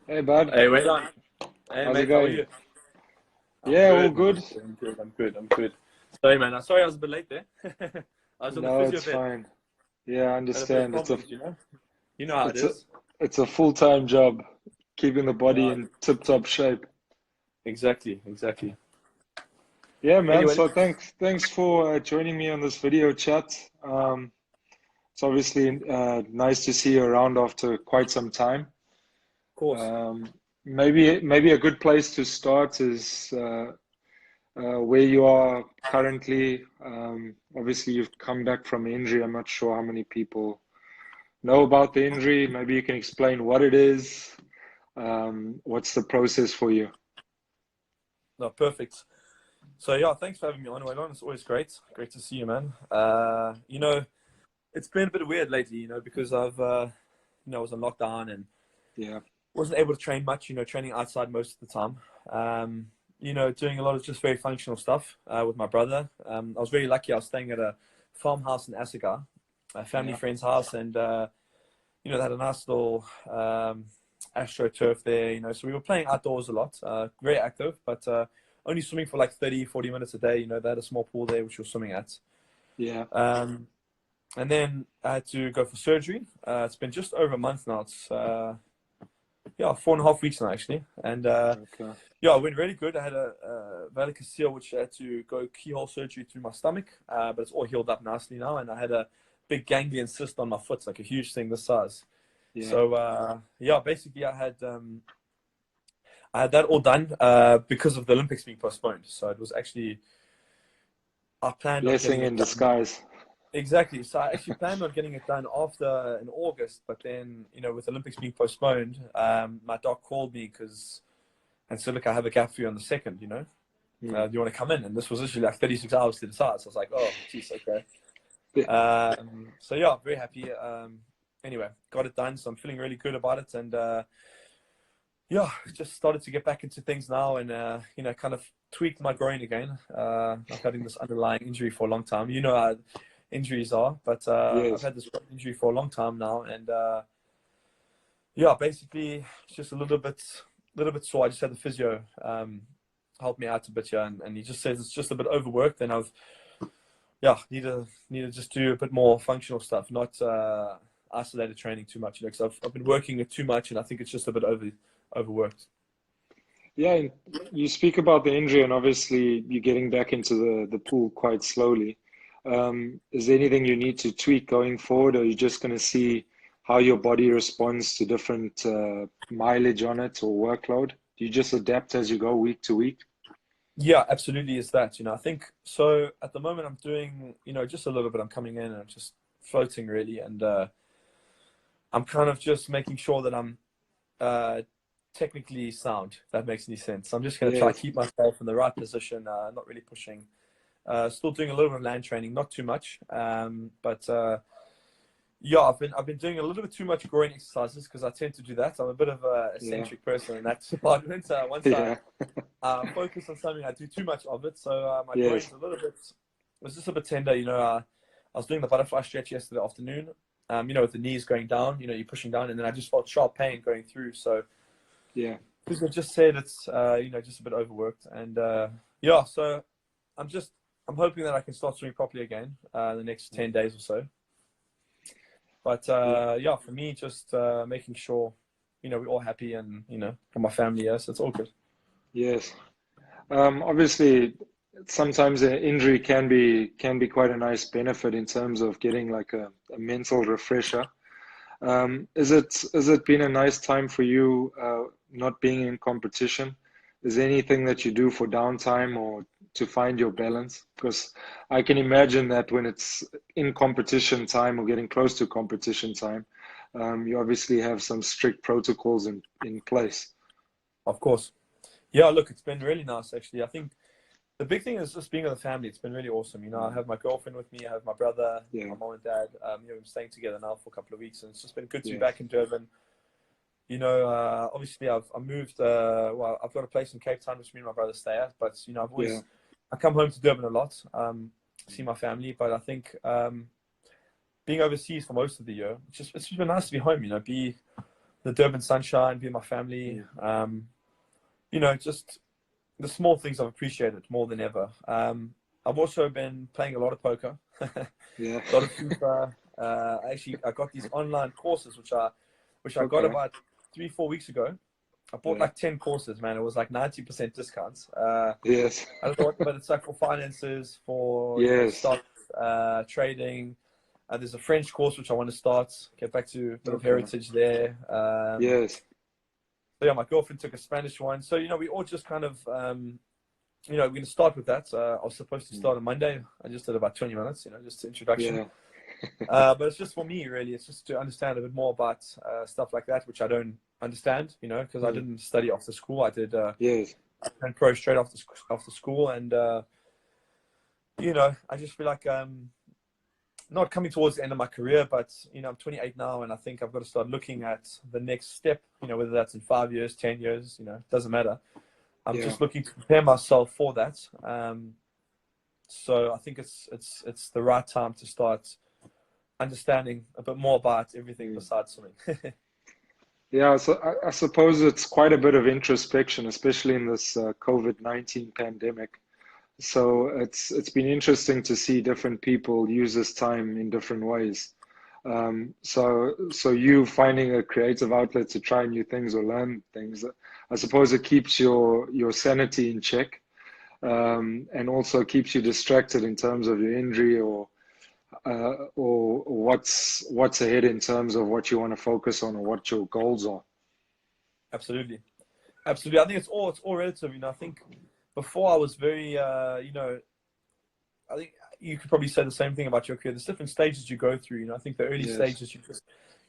Hey, bud. Hey, wait on. Hey, How's it mate, how are going? you? I'm Yeah, all good, man. good. I'm good. Sorry, man. I'm sorry I was a bit late there. I was on the No, physio it's bed. fine. Yeah, I Had a bit of understand. problems, you know? You know how it It's a is. it's a full-time job, keeping the body Yeah, in tip-top shape. exactly. Yeah, man. Anyway, So of thanks for joining me on this video chat. It's obviously nice to see you around after quite some time. course. Um, maybe a good place to start is where you are currently. Obviously, you've come back from injury. I'm not sure how many people know about the injury. Maybe you can explain what it is. What's the process for you? No, perfect. So, yeah, thanks for having me on. Wait on. It's always great. Great to see you, man. It's been a bit weird lately, because I was on lockdown and Yeah, wasn't able to train much, training outside most of the time. Doing a lot of just very functional stuff with my brother. I was very lucky. I was staying at a farmhouse in Assagay, a family yeah, friend's house, and they had a nice little astroturf there. So we were playing outdoors a lot, very active, but only swimming for like 30, 40 minutes a day. They had a small pool there which we were swimming at. yeah. Um, and then I had to go for surgery. It's been just over a month now. It's 4.5 weeks now actually, and Okay. yeah, it went really good. I had a varicocele, which I had to go keyhole surgery through my stomach, but it's all healed up nicely now. And I had a big ganglion cyst on my foot, like a huge thing this size. Yeah. So yeah, basically I had that all done because of the Olympics being postponed. So it was actually I planned on Blessing getting in it done. disguise. Exactly. So I actually planned on getting it done after in August, but then with Olympics being postponed, my doc called me and said, "Look, I have a gap for you on the second. Hmm. Do you want to come in?" And this was literally like 36 hours to decide. So I was like, "Oh, geez, okay." Yeah. So yeah, very happy. Anyway, got it done. So I'm feeling really good about it, and yeah, just started to get back into things now, and kind of tweaked my groin again. I've having this underlying injury for a long time. You know how injuries are, but I've Yes. had this groin injury for a long time now, and yeah, basically it's just a little bit sore. I just had the physio help me out a bit here, and he just says it's just a bit overworked, and I've need to just do a bit more functional stuff, not isolated training too much, because I've been working it too much, and I think it's just a bit overworked. Yeah, and you speak about the injury, and obviously you're getting back into the pool quite slowly. Is there anything you need to tweak going forward, or are you just going to see how your body responds to different mileage on it or workload? Do you just adapt as you go week to week? Yeah, absolutely is that. I think so at the moment I'm doing, just a little bit. I'm coming in and I'm just floating really. And I'm kind of just making sure that I'm uh, technically sound, if that makes any sense. I'm just going to try to Yes. keep myself in the right position, not really pushing. Still doing a little bit of land training, not too much. But yeah, I've been doing a little bit too much groin exercises because I tend to do that. I'm a bit of a Yeah. eccentric person in that department. Once I Yeah. focus on something, I do too much of it. So my Yes. groin's a little bit, was just a bit tender. I was doing the butterfly stretch yesterday afternoon. With the knees going down, you're pushing down, and then I just felt sharp pain going through. So Yeah. because I just said it's, just a bit overworked, and yeah. So I'm just, I'm hoping that I can start swimming properly again in the next 10 days or so. But Yeah. yeah, for me, just making sure, we're all happy, and for my family, yes, it's all good. Yes. Obviously, sometimes an injury can be quite a nice benefit in terms of getting like a mental refresher. Is it been a nice time for you not being in competition? Is there anything that you do for downtime or to find your balance? Because I can imagine that when it's in competition time or getting close to competition time, you obviously have some strict protocols in place. Of course. Yeah, look, it's been really nice actually. I think the big thing is just being with the family. It's been really awesome. I Mm. have my girlfriend with me. I have my brother, Yeah, my mom and dad. We're staying together now for a couple of weeks, and it's just been good to be yes, back in Durban. Obviously I moved. Well, I've got a place in Cape Town which me and my brother stay at. But yeah, I come home to Durban a lot, see my family. But I think being overseas for most of the year, it's just been nice to be home. Be the Durban sunshine, be with my family. You know, just the small things I've appreciated more than ever. I've also been playing a lot of poker, Yeah. a lot of FIFA. Actually, I got these online courses, which I got about 3-4 weeks ago. I bought like 10 courses, man. It was like 90% discounts. Yes. I don't know what, but it's like for finances, for Yes. stock trading. There's a French course which I want to start. Get back to a bit of heritage there. Yes. So yeah, my girlfriend took a Spanish one. So we all just kind of we're going to start with that. I was supposed to start on Monday. I just did about 20 minutes. Just introduction. Yeah. But it's just for me, really. It's just to understand a bit more about stuff like that, which I don't understand. Because I didn't study after school. I did. Yes. I went pro straight after school, and I just feel like not coming towards the end of my career, but I'm 28 now, and I think I've got to start looking at the next step. Whether that's in 5 years, 10 years, it doesn't matter. I'm just looking to prepare myself for that. So I think it's the right time to start understanding a bit more about everything besides swimming. Yeah, so I suppose it's quite a bit of introspection, especially in this COVID-19 pandemic. So it's been interesting to see different people use this time in different ways. So you finding a creative outlet to try new things or learn things, I suppose it keeps your sanity in check, and also keeps you distracted in terms of your injury or what's ahead in terms of what you want to focus on or what your goals are. Absolutely. I think it's all relative. I think before I was very, I think you could probably say the same thing about your career. There's different stages you go through. I think the early stages,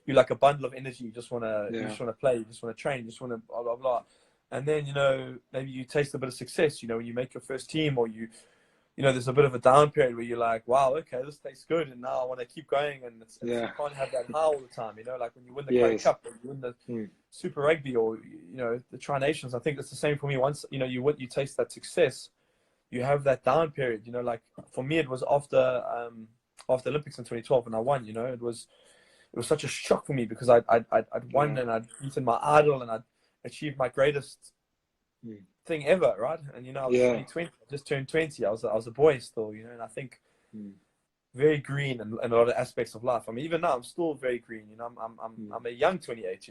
you're like a bundle of energy. You just want to play. You just want to train. You just want to blah blah blah. And then maybe you taste a bit of success. When you make your first team, or there's a bit of a down period where you're like, wow, okay, this tastes good, and now I want to keep going. And you can't have that high all the time. Like when you win the Curry Cup, or you win the Super Rugby, or the Tri Nations. I think it's the same for me. Once you taste that success, you have that down period. Like for me, it was after Olympics in 2012 when I won. It was such a shock for me because I'd won and I'd beaten my idol and I'd achieved my greatest thing ever, right? And I was only 20, I just turned 20. I was a boy still, and I think very green in a lot of aspects of life. I mean, even now I'm still very green. I'm a young 28.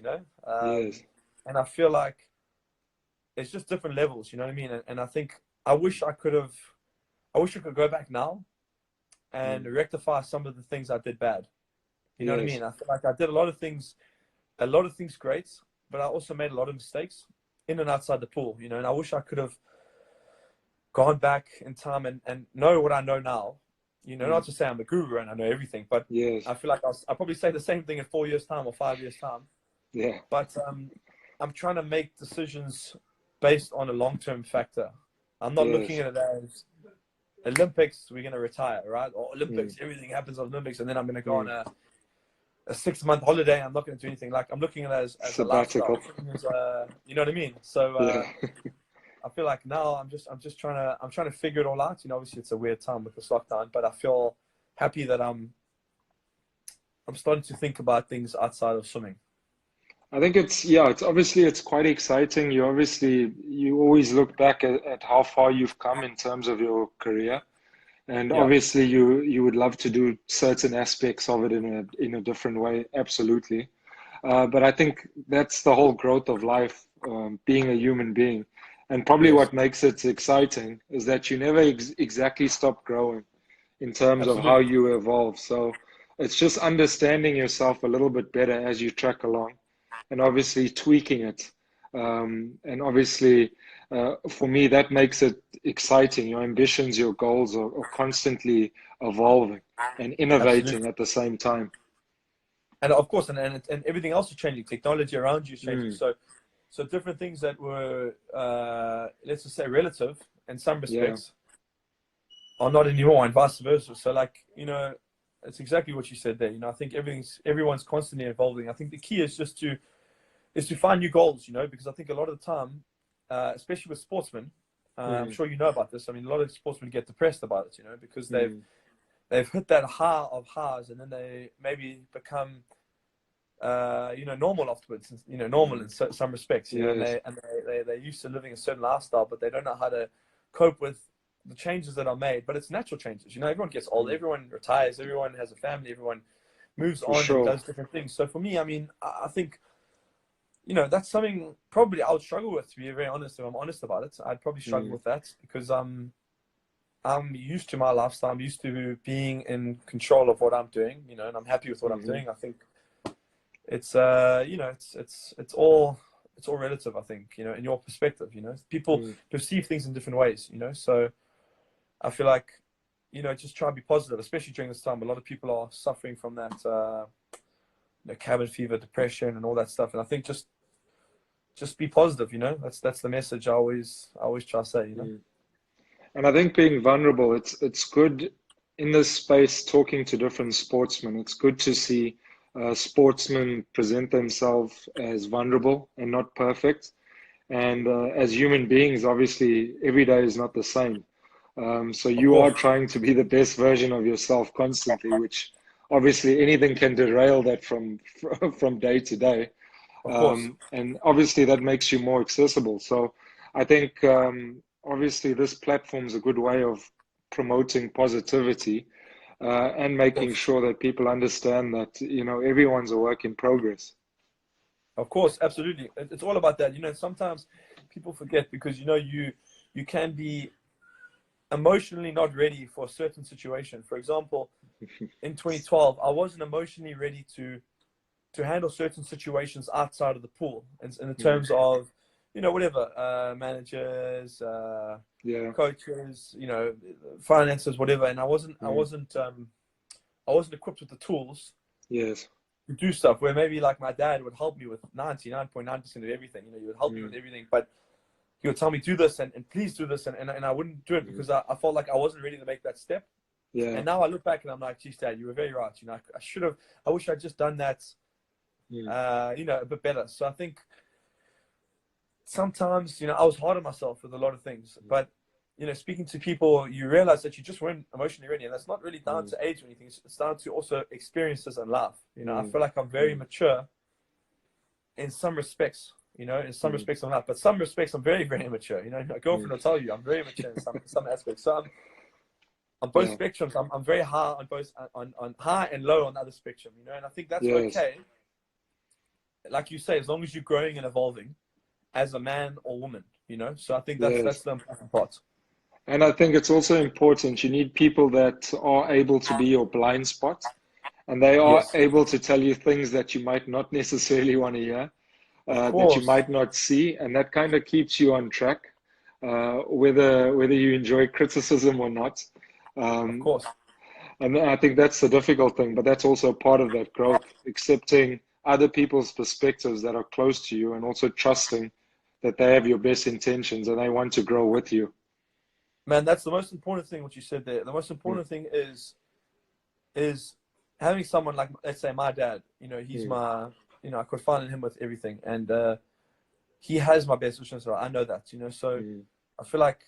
And I feel like it's just different levels. You know what I mean? And I think I wish I could go back now and rectify some of the things I did bad. You know what I mean? I feel like I did a lot of things great, but I also made a lot of mistakes in and outside the pool, and I wish I could have gone back in time and know what I know now. Not to say I'm a guru and I know everything, but I feel like I'll probably say the same thing in 4 years' time or 5 years' time. Yeah. But I'm trying to make decisions based on a long-term factor. I'm not looking at it as Olympics, we're going to retire, right? Or Olympics, everything happens on Olympics, and then I'm going to go on a 6-month holiday. I'm not going to do anything. Like I'm looking at it as a lifestyle. You know what I mean? So I feel like now I'm just trying to figure it all out. Obviously it's a weird time with this lockdown, but I feel happy that I'm starting to think about things outside of swimming. I think it's obviously it's quite exciting. You always look back at how far you've come in terms of your career. And obviously you would love to do certain aspects of it in a different way. Absolutely. But I think that's the whole growth of life, being a human being. And probably what makes it exciting is that you never exactly stop growing in terms of how you evolve. So it's just understanding yourself a little bit better as you track along and obviously tweaking it. And obviously, for me, that makes it exciting. Your ambitions, your goals are constantly evolving and innovating at the same time. And of course, and everything else is changing. Technology around you is changing. So different things that were, let's just say, relative in some respects are not anymore, and vice versa. So like, it's exactly what you said there. I think everyone's constantly evolving. I think the key is just to find new goals, because I think a lot of the time, especially with sportsmen, I'm sure you know about this. I mean, a lot of sportsmen get depressed about it, because they've hit that high of highs, and then they maybe become normal afterwards, normal in some respects, and Yes. they're used to living a certain lifestyle, but they don't know how to cope with the changes that are made. But it's natural changes. Everyone gets old, everyone retires, everyone has a family, everyone moves For on and sure. does different things. So for me, I mean, I think, that's something probably I would struggle with, to be very honest. If I'm honest about it, I'd probably struggle with that because I'm used to my lifestyle. I'm used to being in control of what I'm doing, and I'm happy with what I'm doing. I think it's it's all relative. I think, in your perspective, people perceive things in different ways, so I feel like, just try to be positive, especially during this time. A lot of people are suffering from that cabin fever, depression, and all that stuff, and I think just be positive. That's the message I always try to say. And I think being vulnerable, it's good in this space talking to different sportsmen. It's good to see sportsmen present themselves as vulnerable and not perfect. And as human beings, obviously, every day is not the same. So Of you course, are trying to be the best version of yourself constantly, which obviously anything can derail that from from day to day. of course, And obviously that makes you more accessible. So I think obviously this platform is a good way of promoting positivity and of making course, sure that people understand that everyone's a work in progress. of course, absolutely. It's all about that. Sometimes people forget because you can be emotionally not ready for a certain situation. For example, in 2012, I wasn't emotionally ready to handle certain situations outside of the pool, in the terms of, whatever, managers, Yeah. coaches, finances, whatever. And I wasn't equipped with the tools Yes. to do stuff where maybe like my dad would help me with 99.9% of everything. He would help me with everything, but he would tell me do this and please do this, and I wouldn't do it because I felt like I wasn't ready to make that step. Yeah. And now I look back and I'm like, geez, Dad, you were very right. I should have. I wish I'd just done that. A bit better. So I think sometimes, I was hard on myself with a lot of things, but speaking to people, you realize that you just weren't emotionally ready, and that's not really down to age or anything. It's down to also experiences and life. I feel like I'm very mature in some respects. In some respects I'm not, but some respects I'm very, very immature. My girlfriend will tell you I'm very mature in some aspects. So I'm on both Yeah. spectrums. I'm very high on both, on high and low on the other spectrum. And I think that's Yes. okay. Like you say, as long as you're growing and evolving as a man or woman. So I think that's Yes. the important part. And I think it's also important. You need people that are able to be your blind spot, and they are Yes, able to tell you things that you might not necessarily want to hear, of that you course, might not see, and that kind of keeps you on track, whether you enjoy criticism or not. of Um, course. and I think that's the difficult thing, but that's also part of that growth, accepting other people's perspectives that are close to you, and also trusting that they have your best intentions and they want to grow with you. Man, that's the most important thing. What you said there. The most Mm, important thing is having someone like, let's say, my dad. He's mm, my. I could find in him with everything, and he has my best wishes. So I know that. So mm, I feel like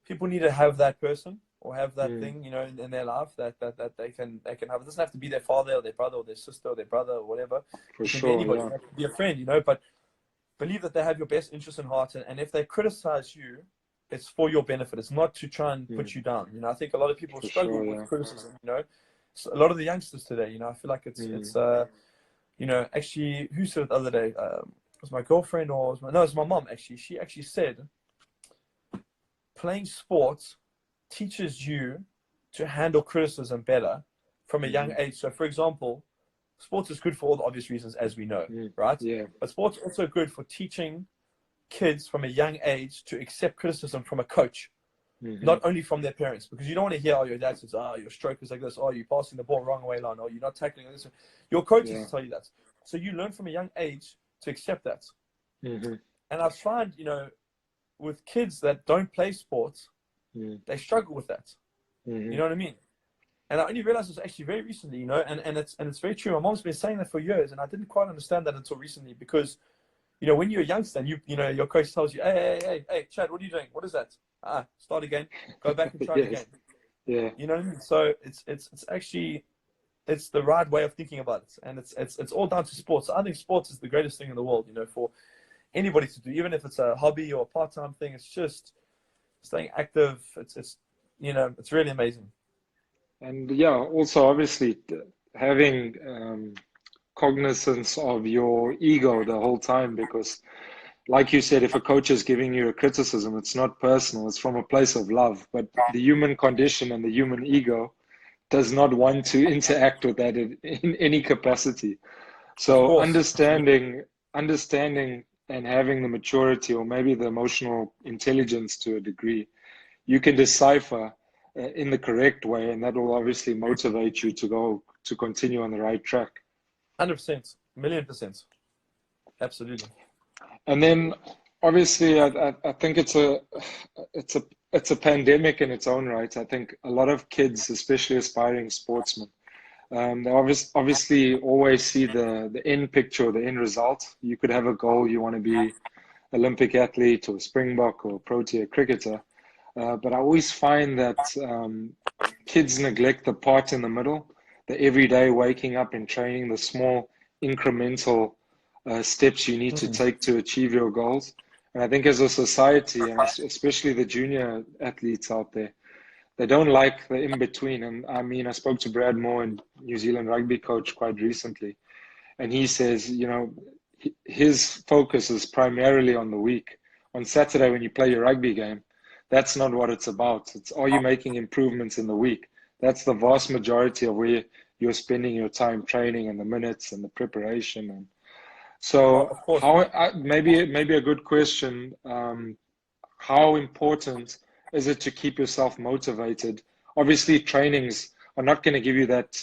people need to have that person or have that mm. thing, in their life that they can have. It doesn't have to be their father or their brother or their sister or their brother or whatever. For It can be sure, anybody. yeah. It can be a friend, but believe that they have your best interest in heart, and if they criticize you, it's for your benefit. It's not to try and Mm, put you down. I think a lot of people for struggle sure, with yeah. criticism. So a lot of the youngsters today. I feel like it's Mm, actually, who said it the other day? Was my girlfriend or no? It was my mom. Actually, she actually said playing sports teaches you to handle criticism better from a young mhm, age. So, for example, sports is good for all the obvious reasons, as we know, mm. right? Yeah. But sports is also good for teaching kids from a young age to accept criticism from a coach, Mhm, not only from their parents, because you don't want to hear, oh, your dad says, oh, your stroke is like this, oh, you're passing the ball wrong way line, oh, you're not tackling this. Your coaches yeah. tell you that. So you learn from a young age to accept that. Mhm, And I find, with kids that don't play sports, mm, they struggle with that. You mhm, know what I mean? And I only realized this actually very recently, and it's very true. My mom's been saying that for years, and I didn't quite understand that until recently because, when you're a youngster and your coach tells you, hey, Chad, what are you doing? What is that? Start again. Go back and try it again. yes. Yeah. You know what I mean? So it's actually it's the right way of thinking about it, and it's all down to sports. I think sports is the greatest thing in the world, you know, for anybody to do, even if it's a hobby or a part-time thing. It's just staying active. It's you know, it's really amazing. And yeah, also obviously having cognizance of your ego the whole time, because like you said, if a coach is giving you a criticism, it's not personal, it's from a place of love. But the human condition and the human ego does not want to interact with that in any capacity. Of So course, absolutely. understanding and having the maturity or maybe the emotional intelligence to a degree, you can decipher in the correct way, and that will obviously motivate you to continue on the right track. 100%, million percent, absolutely. And then obviously I think it's a it's a pandemic in its own right. I think a lot of kids, especially aspiring sportsmen, they obviously always see the end picture, the end result. You could have a goal, you want to be Olympic athlete or Springbok or Protea cricketer. But I always find that kids neglect the part in the middle, the everyday waking up and training, the small incremental steps you need to Mhm. take to achieve your goals. And I think as a society, and especially the junior athletes out there, they don't like the in between. And I mean, I spoke to Brad Moore, and New Zealand rugby coach, quite recently, and he says, you know, his focus is primarily on the week. On Saturday, when you play your rugby game, that's not what it's about. It's, are you making improvements in the week? That's the vast majority of where you're spending your time training and the minutes and the preparation. And so, Of course. how maybe a good question. How important is it to keep yourself motivated? Obviously, trainings are not going to give you that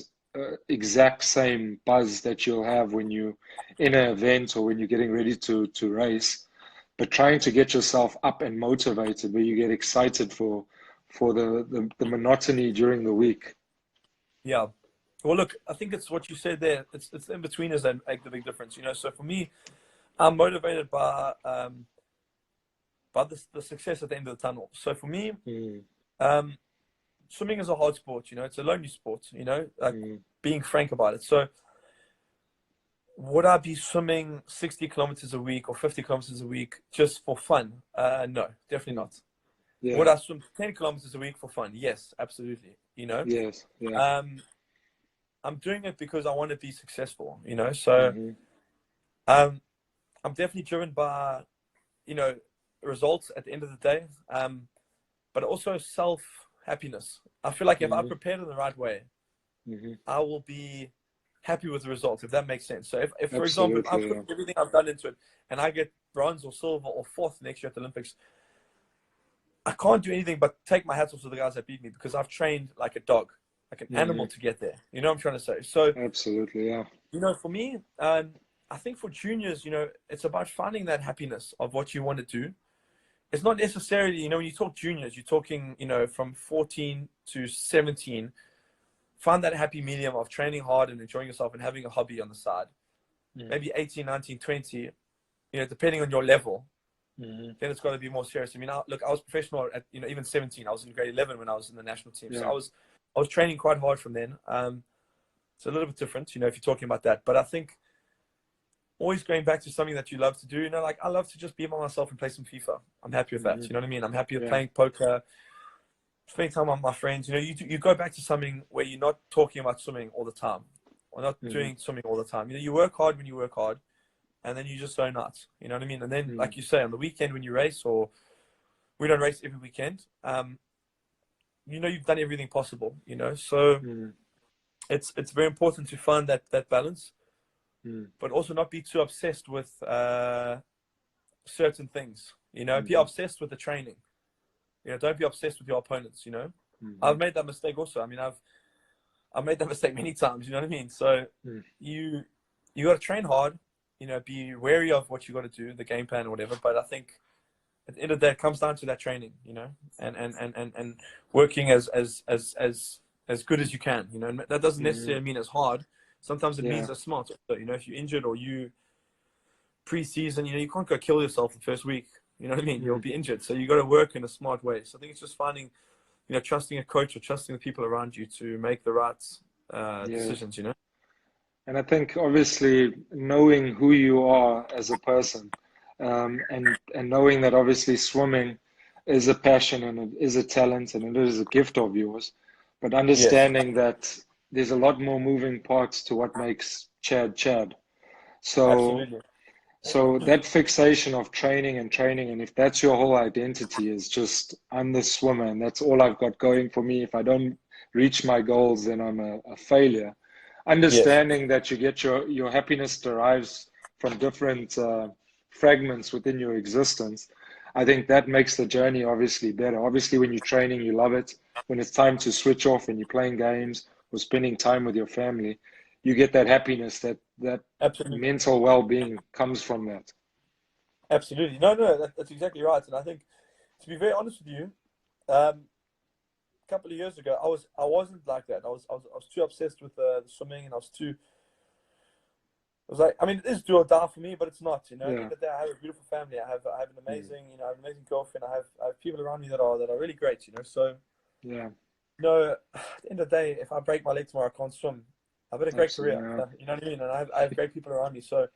exact same buzz that you'll have when you in an event or when you're getting ready to race, but trying to get yourself up and motivated where you get excited for the monotony during the week. Yeah. Well, look, I think it's what you said there. It's in betweeners that make the big difference, you know. So for me, I'm motivated by the success at the end of the tunnel. So for me, Mm, um, swimming is a hard sport, you know. It's a lonely sport, you know. Like mm, being frank about it. So would I be swimming 60 kilometers a week or 50 kilometers a week just for fun? No, definitely mm. not. Would Yeah, I swim 10 kilometers a week for fun? Yes, absolutely. You know, yes, yeah. um, I'm doing it because I want to be successful, you know. So Hmm. um, I'm definitely driven by, you know, results at the end of the day, but also self happiness. I feel like if I Hmm. prepare in the right way, Hmm. I will be happy with the results, if that makes sense. So if for example, if I Absolutely, put yeah. everything I've done into it and I get bronze or silver or fourth next year at the Olympics, I can't do anything but take my hats off to the guys that beat me because I've trained like a dog, like an Hmm. animal to get there. You know what I'm trying to say? So, Absolutely, yeah. you know, for me, I think for juniors, you know, it's about finding that happiness of what you want to do. It's not necessarily, you know, when you talk juniors, you're talking, you know, from 14 to 17. Find that happy medium of training hard and enjoying yourself and having a hobby on the side. Mm. Maybe 18, 19, 20, you know, depending on your level, Hmm. then it's got to be more serious. I mean, look, I was professional at, you know, even 17. I was in grade 11 when I was in the national team. So Yeah. I was training quite hard from then. It's a little bit different, you know, if you're talking about that. But I think always going back to something that you love to do, you know, like I love to just be by myself and play some FIFA. I'm happy with that. Hmm. You know what I mean? I'm happy with Yeah. playing poker, spending time with my friends. You know, you go back to something where you're not talking about swimming all the time or not Hmm. doing swimming all the time. You know, you work hard when you work hard and then you just zone out. You know what I mean? And then, Hmm. like you say, on the weekend when you race, or we don't race every weekend, you know, you've done everything possible, you know? So Hmm. it's very important to find that balance, Hmm. but also not be too obsessed with certain things, you know, be Hmm. obsessed with the training. You know, don't be obsessed with your opponents, you know. Hmm. I've made that mistake also. I mean, I've made that mistake many times, you know what I mean? So Hmm. you you got to train hard, you know, be wary of what you got to do, the game plan or whatever. But I think at the end of the day, it comes down to that training, you know, and working as good as you can, you know. And that doesn't Hmm. necessarily mean it's hard. Sometimes it Yeah. means it's smart. So, you know, if you're injured or you pre-season, you know, you can't go kill yourself the first week. You know what I mean? You'll Hmm. be injured. So you got to work in a smart way. So I think it's just finding, you know, trusting a coach or trusting the people around you to make the right Yes. decisions, you know? And I think obviously knowing who you are as a person, and knowing that obviously swimming is a passion and it is a talent and it is a gift of yours, but Yes, understanding that there's a lot more moving parts to what makes Chad Chad. So absolutely. so that fixation of training and training, and if that's your whole identity, is just I'm the swimmer and that's all I've got going for me. If I don't reach my goals, then I'm a failure. Yes, Understanding that you get your happiness derives from different fragments within your existence, I think that makes the journey obviously better. Obviously, when you're training, you love it. When it's time to switch off and you're playing games or spending time with your family, you get that happiness, that absolutely. mental well-being comes from that. Absolutely. No, no, that's exactly right. And I think, to be very honest with you, a couple of years ago, I wasn't like that. I was too obsessed with the swimming, and I was like, I mean, it is do or die for me, but it's not. You know, at the Yeah. end of the day, I have a beautiful family. I have an Mm. amazing, I have an amazing girlfriend. I have people around me that are really great. You know, so Yeah. at the end of the day, if I break my leg tomorrow, I can't swim. I've had a great career. Absolutely. You know what I mean? And I have great people around me. So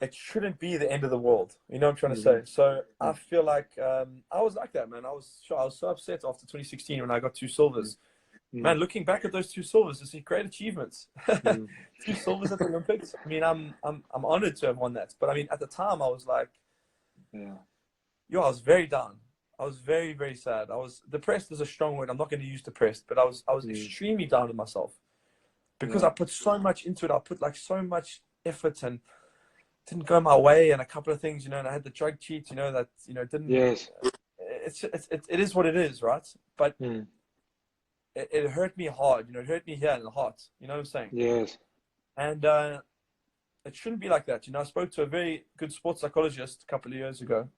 it shouldn't be the end of the world. You know what I'm trying to Mm-hmm. say? So I Mm. feel like I was like that, man. I was so upset after 2016 when I got two Mm. silvers. Mm. Man, looking back at those two silvers, it's great achievements. Mm. Two silvers at the Olympics. I mean, I'm honored to have won that. But I mean, at the time, I was like, Yeah. yo, I was very down. I was very, very sad. I was depressed is a strong word. I'm not going to use depressed, but I was Mm. extremely down on myself because Yeah. I put so much into it. I put like so much effort and didn't go my way and a couple of things, and I had the drug cheat, that, didn't, Yes. it is what it is, right? But Mm. it hurt me hard, it hurt me here in the heart, you know what I'm saying? Yes. And it shouldn't be like that. I spoke to a very good sports psychologist a couple of years ago,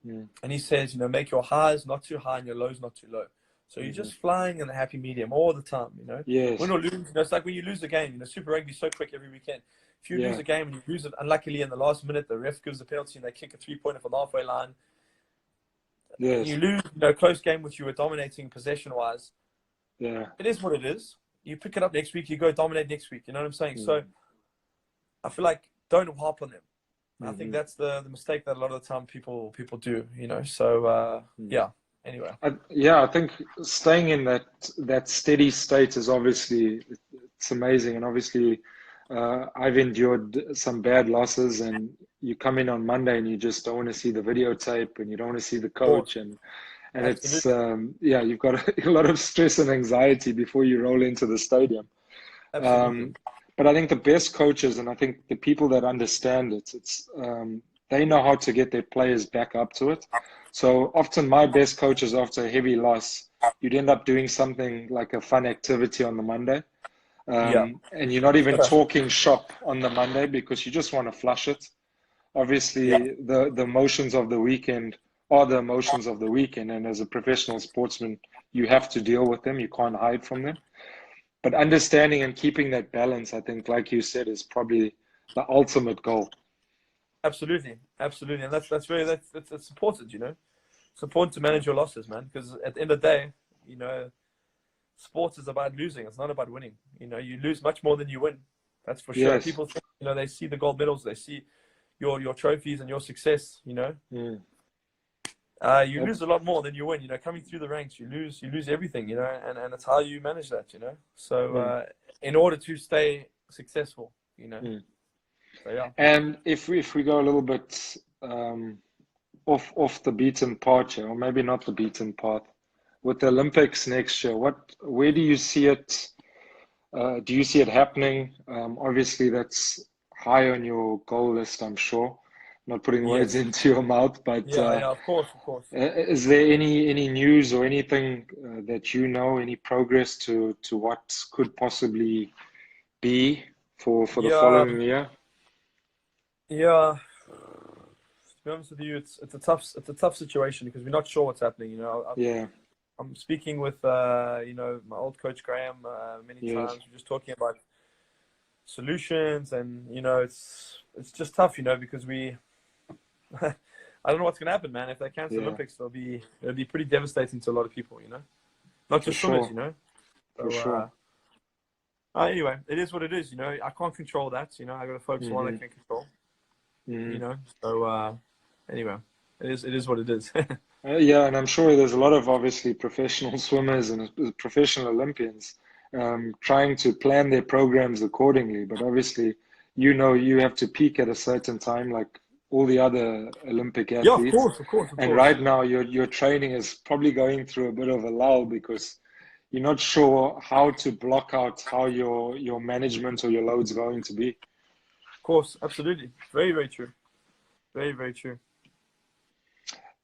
Mm. and he says, make your highs not too high and your lows not too low. So you're Mm-hmm. just flying in a happy medium all the time, Win Yes. or lose, it's like when you lose a game, Super Rugby is so quick every weekend. If you lose Yeah. a game and you lose it unluckily in the last minute, the ref gives a penalty and they kick a 3-pointer from the halfway line, and Yes. you lose, a close game which you were dominating possession-wise, Yeah. it is what it is. You pick it up next week, you go dominate next week. You know what I'm saying? Mm. So I feel like don't harp on them. I think Mm-hmm. that's the mistake that a lot of the time people do. So Mm. yeah. Anyway. Yeah, I think staying in that steady state is obviously it's amazing, and obviously I've endured some bad losses, and you come in on Monday and you just don't want to see the videotape, and you don't want to see the Of course. coach, and it's Absolutely. yeah, you've got a lot of stress and anxiety before you roll into the stadium. Absolutely. Um, but I think the best coaches, and I think the people that understand it, they know how to get their players back up to it. So often, my best coaches after a heavy loss, you'd end up doing something like a fun activity on the Monday, Yeah. and you're not even talking shop on the Monday because you just want to flush it. Yeah. Obviously, the emotions of the weekend are the emotions of the weekend, and as a professional sportsman, you have to deal with them. You can't hide from them. But understanding and keeping that balance, I think, like you said, is probably the ultimate goal. Absolutely. Absolutely. And that's important. It's important to manage your losses, man, because at the end of the day, you know, sports is about losing. It's not about winning. You lose much more than you win. That's for sure. Yes. People think, they see the gold medals, they see your trophies and your success. Mm. You lose a lot more than you win. Coming through the ranks, you lose everything. And it's how you manage that. So Mm. in order to stay successful, Mm. So yeah. And if we go a little bit off the beaten path here, or maybe not the beaten path, with the Olympics next year, where do you see it? Do you see it happening? Obviously, that's high on your goal list, I'm sure. Not putting words Yes. into your mouth, but Yeah. Yeah. Of course. Of course. is there any news or anything that you know, any progress to what could possibly be for the Yeah. following year? Yeah. To be honest with you, it's a tough situation because we're not sure what's happening. Yeah. I'm speaking with my old coach Graham many Yes. times. We're just talking about solutions, and it's just tough, because we I don't know what's gonna happen, man. If they cancel Yeah. Olympics, it'll be pretty devastating to a lot of people, not For just swimmers, sure. For So sure. Anyway, it is what it is. You know, I can't control that. You know, I got to focus on what I can control. You know, so anyway, it is what it is. Yeah, and I'm sure there's a lot of obviously professional swimmers and professional Olympians trying to plan their programs accordingly. But obviously, you know, you have to peak at a certain time, like all the other Olympic Yeah, of athletes. course, of course, of And course. right now, your training is probably going through a bit of a lull because you're not sure how to block out how your management or your load's going to be. Of course, absolutely. Very, very true. Very, very true.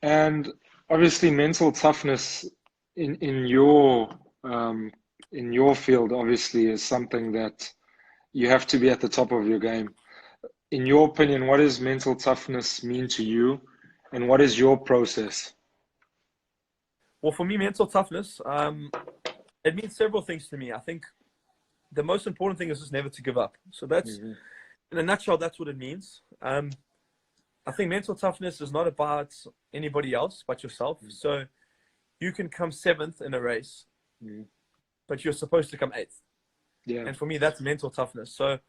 And obviously, mental toughness um, in your field obviously is something that you have to be at the top of your game. In your opinion, what does mental toughness mean to you, and what is your process? Well, for me, mental toughness, it means several things to me. I think the most important thing is just never to give up. So that's, Mm-hmm. in a nutshell, that's what it means. I think mental toughness is not about anybody else but yourself. So you can come seventh in a race, but you're supposed to come eighth. Yeah. And for me, that's mental toughness. So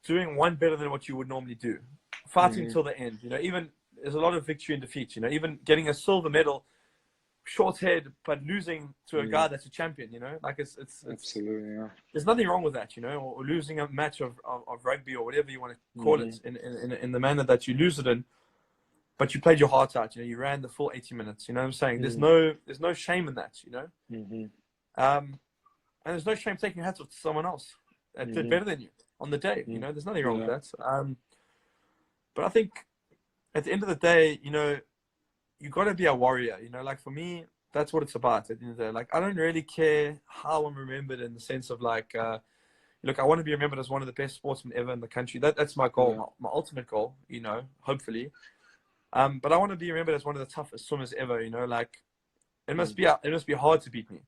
doing one better than what you would normally do, fighting till the end. You know, even there's a lot of victory and defeat. You know, even getting a silver medal, short head, but losing to a guy that's a champion. You know, like it's Absolutely, yeah. there's nothing wrong with that. You know, or losing a match of rugby or whatever you want to call it in the manner that you lose it in. But you played your heart out. You know, you ran the full 80 minutes. You know what I'm saying? There's no shame in that. You know, and there's no shame taking your hats off to someone else that did better than you on the day. You know, there's nothing wrong with that. But I think at the end of the day, you know, you got to be a warrior. You know, like for me, that's what it's about at the end of the day. Like, I don't really care how I'm remembered in the sense of like, look, I want to be remembered as one of the best sportsmen ever in the country. That's my goal, my ultimate goal, you know, hopefully. But I want to be remembered as one of the toughest swimmers ever, you know, like it must be hard to beat me.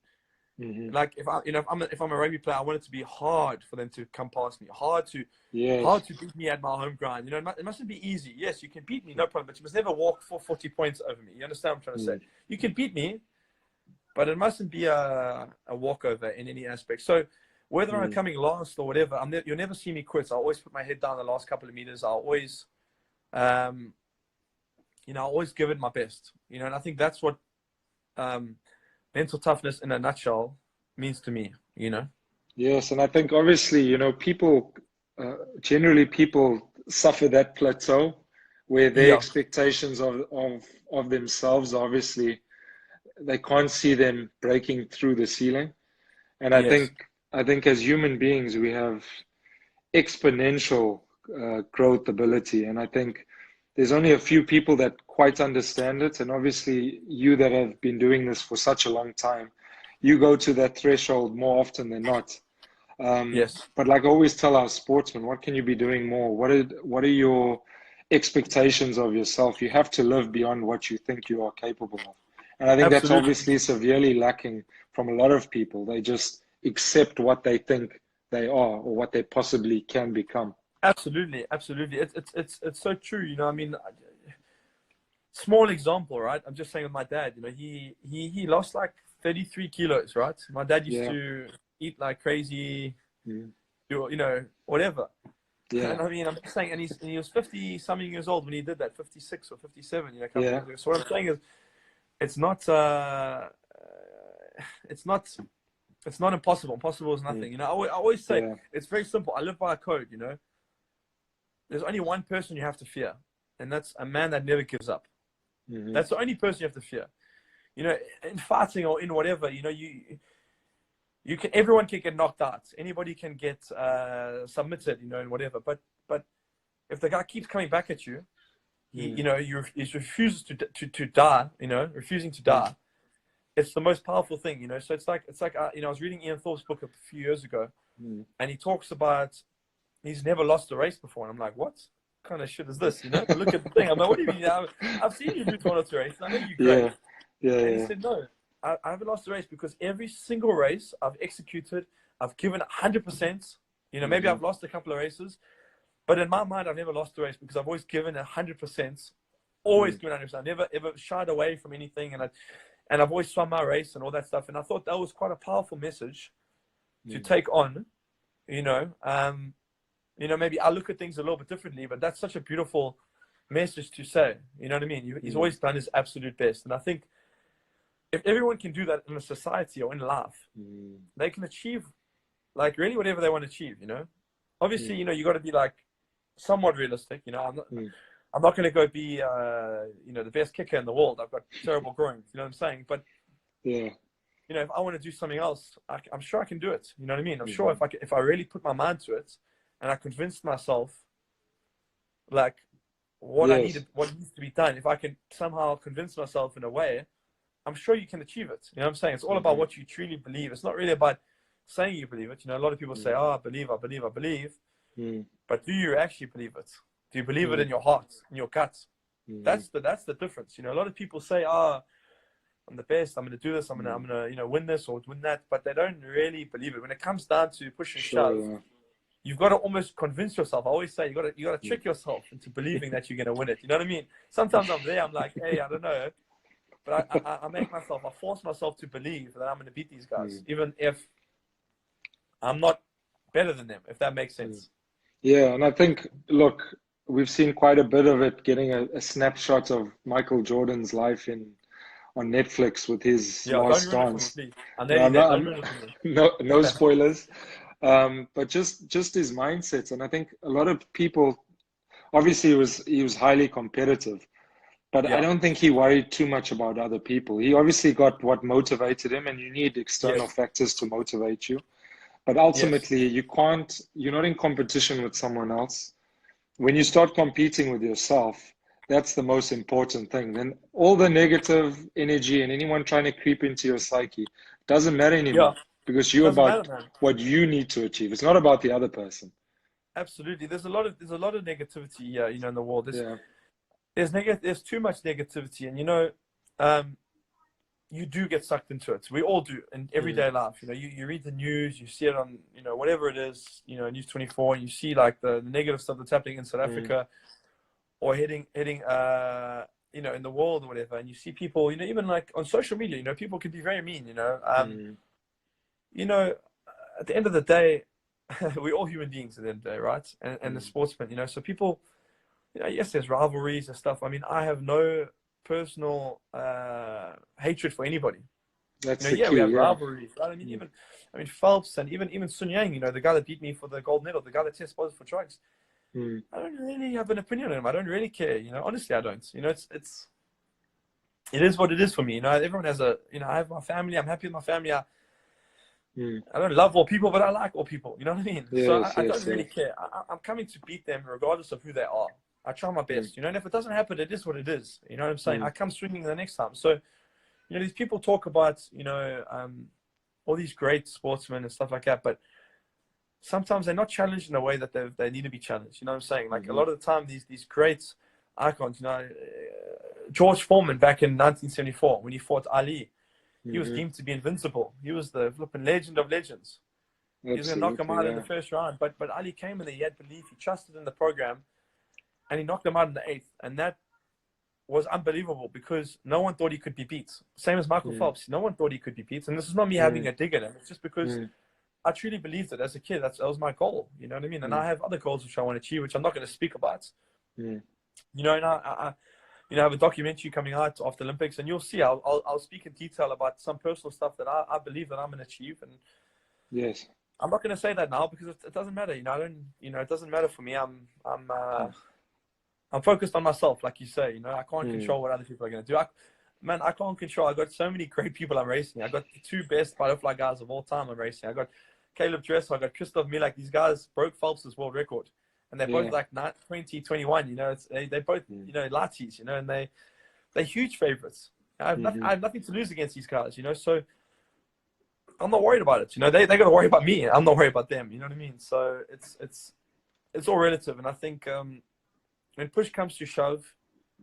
Like if I'm a rugby player, I want it to be hard for them to come past me, hard to beat me at my home ground. You know, it mustn't be easy. Yes, you can beat me, no problem, but you must never walk for 40 points over me. You understand what I'm trying to say? You can beat me, but it mustn't be a walkover in any aspect. So whether I'm coming last or whatever, you'll never see me quit. I'll always put my head down the last couple of meters. I'll always, you know, I'll always give it my best. You know, and I think that's what mental toughness in a nutshell means to me, you know? Yes, and I think obviously, you know, people generally people suffer that plateau where their expectations of themselves, obviously, they can't see them breaking through the ceiling. And I think as human beings, we have exponential growth ability, and I think there's only a few people that quite understand it. And obviously, you that have been doing this for such a long time, you go to that threshold more often than not. But like I always tell our sportsmen, what can you be doing more? What are your expectations of yourself? You have to live beyond what you think you are capable of. And I think that's obviously severely lacking from a lot of people. They just accept what they think they are or what they possibly can become. Absolutely. It's so true. You know, I mean, small example, right? I'm just saying with my dad. You know, he lost like 33 kilos, right? My dad used to eat like crazy, you know, whatever. And I mean, I'm just saying, and he was 50 something years old when he did that, 56 or 57. You know, a couple years ago. So what I'm saying is, it's not impossible. Impossible is nothing. You know, I always say it's very simple. I live by a code. You know, there's only one person you have to fear, and that's a man that never gives up. That's the only person you have to fear. You know, in fighting or in whatever, you know, everyone can get knocked out. Anybody can get submitted, you know, and whatever. But if the guy keeps coming back at you, you know, he refuses to die. You know, refusing to die. It's the most powerful thing, you know. So it's like you know, I was reading Ian Thorpe's book a few years ago, and he talks about he's never lost a race before, and I'm like, what kind of shit is this? You know, look at the thing. I'm like, what do you mean? I've seen you lose one or two races. I know you're great. And he said, no, I haven't lost a race because every single race I've executed, I've given 100%. You know, maybe I've lost a couple of races, but in my mind, I've never lost a race because I've always given 100%. Always given 100%. I never ever shied away from anything, and I've always swum my race and all that stuff. And I thought that was quite a powerful message to take on Maybe I look at things a little bit differently, but that's such a beautiful message to say. You know what I mean? He's always done his absolute best. And I think if everyone can do that in a society or in life, they can achieve like really whatever they want to achieve, Obviously, you got to be like somewhat realistic. I'm not going to go be, the best kicker in the world. I've got terrible groins. You know what I'm saying? But yeah, if I want to do something else, I'm sure I can do it. You know what I mean? I'm sure if I really put my mind to it, and I convinced myself, like what needs to be done. If I can somehow convince myself in a way, I'm sure you can achieve it. You know what I'm saying? It's all about what you truly believe. It's not really about saying you believe it. A lot of people say, "Oh, I believe," but do you actually believe it? Do you believe it in your heart, in your guts? That's the difference. A lot of people say, "Ah, I'm the best. I'm going to do this. I'm going to win this or win that," but they don't really believe it. When it comes down to push and shove, you've got to almost convince yourself. I always say you got to trick yourself into believing that you're going to win it. You know what I mean? Sometimes I'm there. I'm like, hey, I don't know, but I force myself to believe that I'm going to beat these guys, even if I'm not better than them. If that makes sense. Yeah, and I think, look, we've seen quite a bit of it. Getting a snapshot of Michael Jordan's life on Netflix with his last dance. No spoilers. But just his mindset, and I think a lot of people, obviously he was highly competitive, but I don't think he worried too much about other people. He obviously got what motivated him, and you need external factors to motivate you. But ultimately, you're not in competition with someone else. When you start competing with yourself, that's the most important thing. Then all the negative energy and anyone trying to creep into your psyche doesn't matter anymore, because you're about what you need to achieve. It's not about the other person. Absolutely. There's a lot of negativity, in the world. There's too much negativity, and you do get sucked into it. We all do in everyday life. You read the news, you see it on, whatever it is, News 24, and you see like the negative stuff that's happening in South Africa or heading in the world or whatever. And you see people, even like on social media, people can be very mean, at the end of the day, we're all human beings at the end of the day, right? And the sportsmen, so people, yes, there's rivalries and stuff. I mean, I have no personal hatred for anybody. That's we have rivalries, right? I mean, Phelps and even Sun Yang, the guy that beat me for the gold medal, the guy that tested positive for drugs. I don't really have an opinion on him. I don't really care. Honestly, I don't. It is what it is for me. Everyone has I have my family. I'm happy with my family. I don't love all people, but I like all people. You know what I mean? I don't really care. I'm coming to beat them regardless of who they are. I try my best, and if it doesn't happen, it is what it is. You know what I'm saying? I come swinging the next time. So, these people talk about, all these great sportsmen and stuff like that, but sometimes they're not challenged in a way that they need to be challenged. You know what I'm saying? Like a lot of the time, these great icons, George Foreman back in 1974 when he fought Ali, he was deemed to be invincible. He was the flipping legend of legends. He was going to knock him out in the first round, but Ali came in there. He had belief. He trusted in the program. And he knocked him out in the 8th. And that was unbelievable because no one thought he could be beat. Same as Michael Phelps. No one thought he could be beat. And this is not me having a dig at him. It's just because I truly believed it as a kid. That was my goal. You know what I mean? And I have other goals which I want to achieve, which I'm not going to speak about. And I have a documentary coming out after Olympics. And you'll see, I'll speak in detail about some personal stuff that I believe that I'm going to achieve. And I'm not going to say that now because it doesn't matter. It doesn't matter for me. I'm focused on myself, like you say. I can't control what other people are going to do. I can't control. I got so many great people I'm racing. I got the 2 best butterfly guys of all time I'm racing. I got Caleb Dressel. I got Christoph Milak. These guys broke Phelps' world record, and they're both like 20, 21. They both lighties. And they're huge favorites. I have nothing to lose against these guys. So I'm not worried about it. They got to worry about me. I'm not worried about them. You know what I mean? So it's all relative, and I think. When push comes to shove,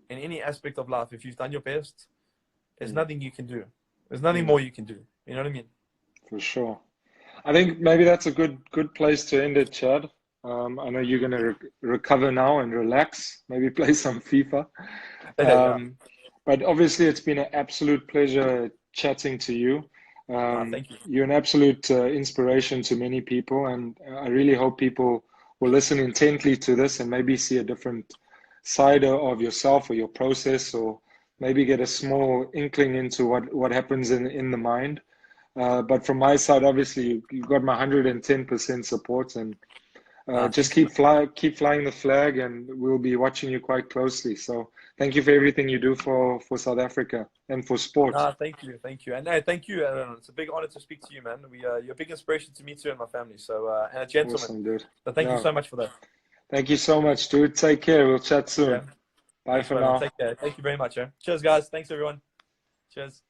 in any aspect of life, if you've done your best, there's nothing you can do. There's nothing more you can do. You know what I mean? For sure. I think maybe that's a good place to end it, Chad. I know you're going to recover now and relax, maybe play some FIFA. But obviously, it's been an absolute pleasure chatting to you. Thank you. You're an absolute inspiration to many people, and I really hope people will listen intently to this and maybe see a different side of yourself or your process, or maybe get a small inkling into what happens in the mind. But from my side, obviously, you've got my 110% support, and just Thank you, man. keep flying the flag, and we'll be watching you quite closely. So thank you for everything you do for South Africa and for sport. Thank you, and no, thank you. It's a big honor to speak to you, man. You're a big inspiration to me too and my family. So, and a gentleman. Awesome, dude. So, thank you No, so much for that. thank you so much, dude. Take care. We'll chat soon. Yeah. Bye Thanks, for man. now. Take care. Thank you very much. Cheers, guys. Thanks, everyone. Cheers.